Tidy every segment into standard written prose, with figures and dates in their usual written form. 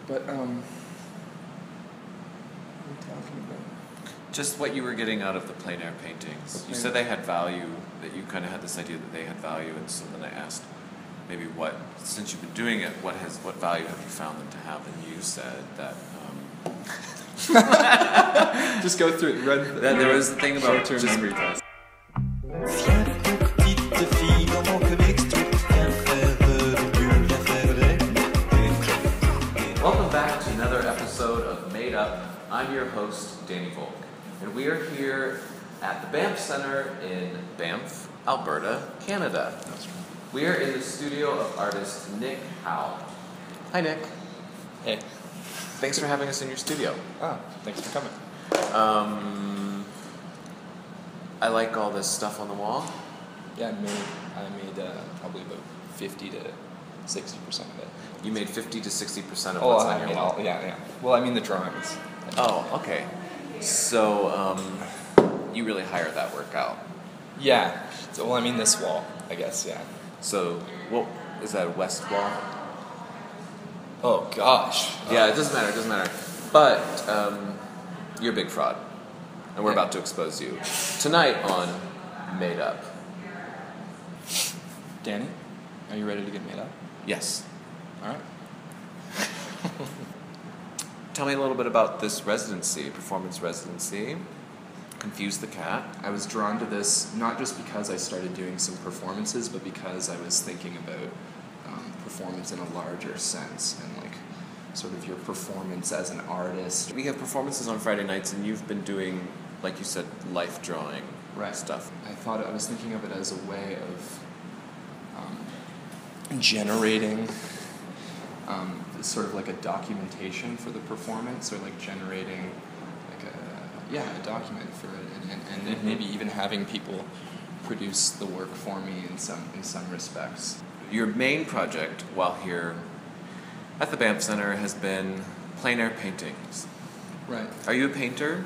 But what are we talking about? Just what you were getting out of the plein air paintings. You said they had value, that you kind of had this idea that they had value, and so then I asked, maybe since you've been doing it, what value have you found them to have? And you said that... Just go through it, run. That there was the thing about short-term memory test. Welcome back to another episode of Made Up. I'm your host, Danny Volk, and we are here at the Banff Center in Banff, Alberta, Canada. That's right. We are in the studio of artist Nick Howe. Hi, Nick. Hey. Thanks for having us in your studio. Ah, thanks for coming. I like all this stuff on the wall. Yeah, I made probably about 50 to 60% of it. You made 50 to 60% of what's on your wall. Yeah. Well, I mean the drawings. Oh, okay. So, you really hired that work out. Yeah. So, well, I mean this wall, I guess, yeah. So, what is that, a west wall? Oh, gosh. Yeah, it doesn't matter. But, you're a big fraud. And we're about to expose you. Tonight on Made Up. Danny, are you ready to get made up? Yes. All right. Tell me a little bit about this residency, performance residency. Confuse the Cat. I was drawn to this not just because I started doing some performances, but because I was thinking about performance in a larger sense and like sort of your performance as an artist. We have performances on Friday nights, and you've been doing, like you said, life drawing stuff. I was thinking of it as a way of generating sort of like a documentation for the performance, or like generating like a document for it, and maybe even having people produce the work for me in some respects. Your main project while here at the Banff Center has been plein air paintings. Right. Are you a painter?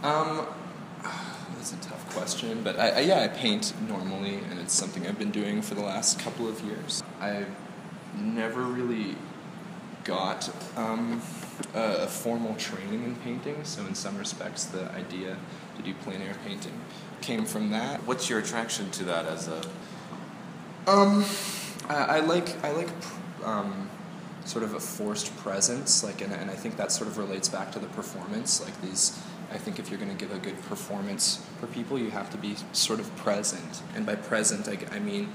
That's a tough question, but I paint normally, and it's something I've been doing for the last couple of years. I never really got a formal training in painting, so in some respects the idea to do plein air painting came from that. What's your attraction to that as a... I like sort of a forced presence, like, and I think that sort of relates back to the performance. Like these, I think if you're going to give a good performance for people, you have to be sort of present, and by present I mean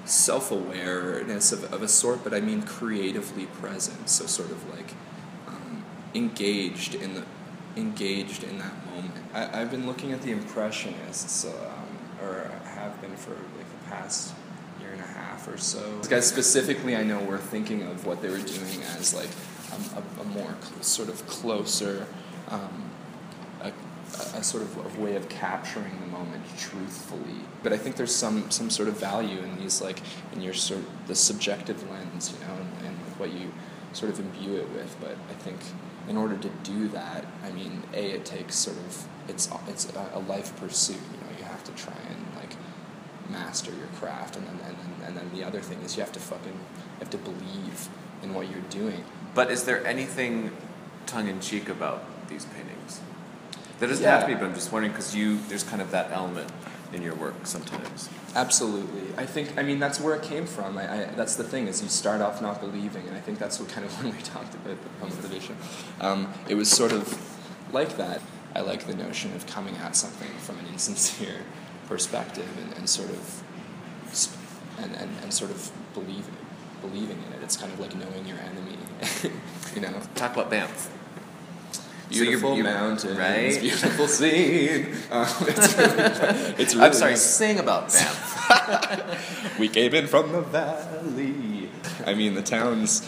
self-awareness of a sort, but I mean creatively present. So sort of like engaged in that moment. I've been looking at the Impressionists, or have been for like the past year and a half or so. These guys specifically, I know, were thinking of what they were doing as like a more sort of closer, a sort of way of capturing the moment truthfully. But I think there's some sort of value in these, like in your sort of the subjective lens, you know, and what you sort of imbue it with. But I think in order to do that, I mean, it takes sort of it's a life pursuit. You know, you have to try and like master your craft, and then the other thing is you have to believe in what you're doing. But is there anything tongue-in-cheek about these paintings? There doesn't have to be, but I'm just wondering, because there's kind of that element in your work sometimes. Absolutely. I mean, that's where it came from. That's the thing, is you start off not believing, and I think that's what kind of when we talked about the motivation. It was sort of like that. I like the notion of coming at something from an insincere perspective and sort of and sort of believing in it. It's kind of like knowing your enemy, you know. Talk about Banff. Beautiful mountains, right? Beautiful scene. It's really I'm sorry, nice. Sing about Banff. We came in from the valley. I mean, the town's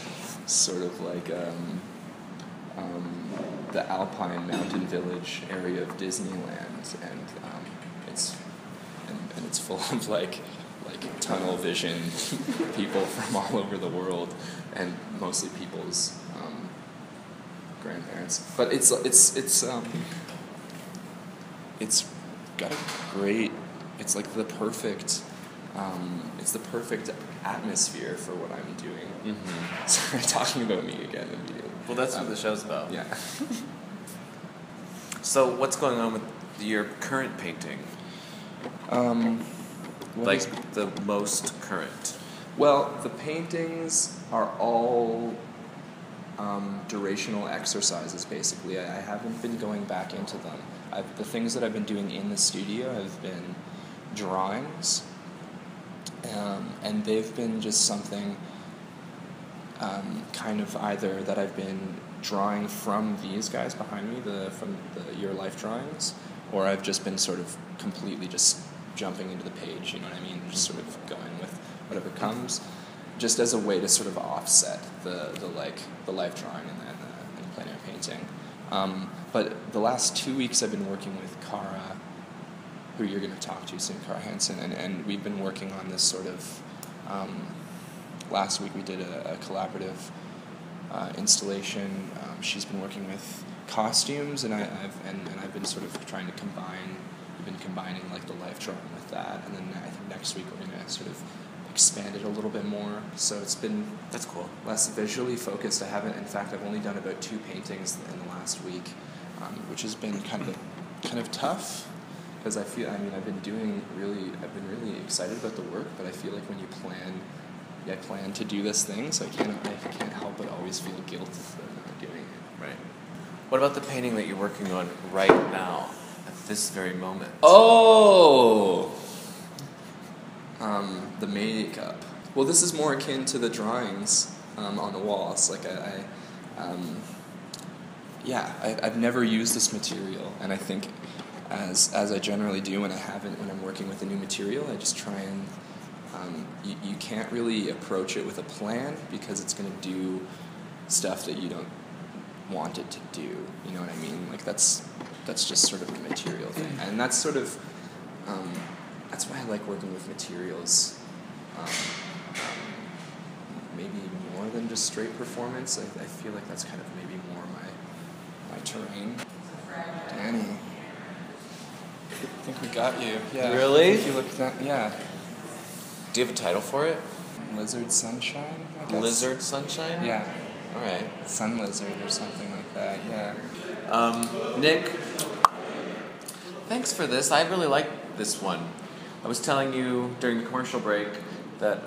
sort of like the Alpine mountain village area of Disneyland, and it's full of like tunnel vision people from all over the world, and mostly people's grandparents. But it's got a great, it's like the perfect it's the perfect atmosphere for what I'm doing. Mm-hmm. Sorry, talking about me again. Well, that's what the show's about. Yeah. So, what's going on with your current painting? Like the most current? Well, the paintings are all durational exercises, basically. I haven't been going back into them. The things that I've been doing in the studio have been drawings, and they've been just something kind of either that I've been drawing from these guys behind me, from the Your Life drawings, or I've just been sort of completely just jumping into the page, you know what I mean? Just sort of going with whatever comes, just as a way to sort of offset the life drawing and the plein air painting. But the last 2 weeks I've been working with Cara, who you're going to talk to soon, Cara Hansen, and we've been working on this sort of, last week we did a collaborative installation. She's been working with costumes, and I've been sort of trying to combine. We've been combining like the life drawing with that, and then I think next week we're going to sort of expand it a little bit more. So it's been That's cool. less visually focused. In fact, I've only done about 2 paintings in the last week, which has been kind of tough, because I've been really excited about the work, but I feel like when I plan to do this thing, so I can't help but always feel guilt for not doing it. Right. What about the painting that you're working on right now, at this very moment? Oh! The makeup. Well, this is more akin to the drawings on the walls. Like I've never used this material, and I think as I generally do when I'm working with a new material, I just try and you can't really approach it with a plan, because it's going to do stuff that you don't want it to do. You know what I mean? Like that's just sort of a material thing, and that's sort of that's why I like working with materials. Maybe more than just straight performance. I feel like that's kind of maybe more my terrain. Danny, I think we got you. Yeah. Really? If you look that, yeah. Do you have a title for it? Lizard Sunshine, I guess. Lizard Sunshine? Yeah. All right. Sun Lizard or something like that, yeah. Nick, thanks for this. I really like this one. I was telling you during the commercial break that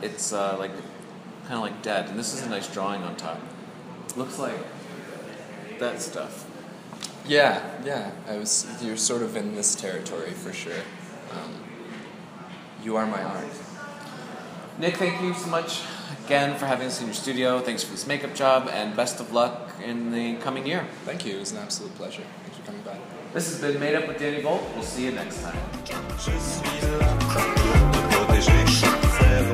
it's kind of like dead, and this is a nice drawing on top. Looks like that stuff. Yeah. You're sort of in this territory for sure. You are my art. Nick, thank you so much again for having us in your studio. Thanks for this makeup job, and best of luck in the coming year. Thank you. It was an absolute pleasure. Thanks for coming by. This has been Made Up with Danny Volk. We'll see you next time. Je suis là pour te protéger, faire de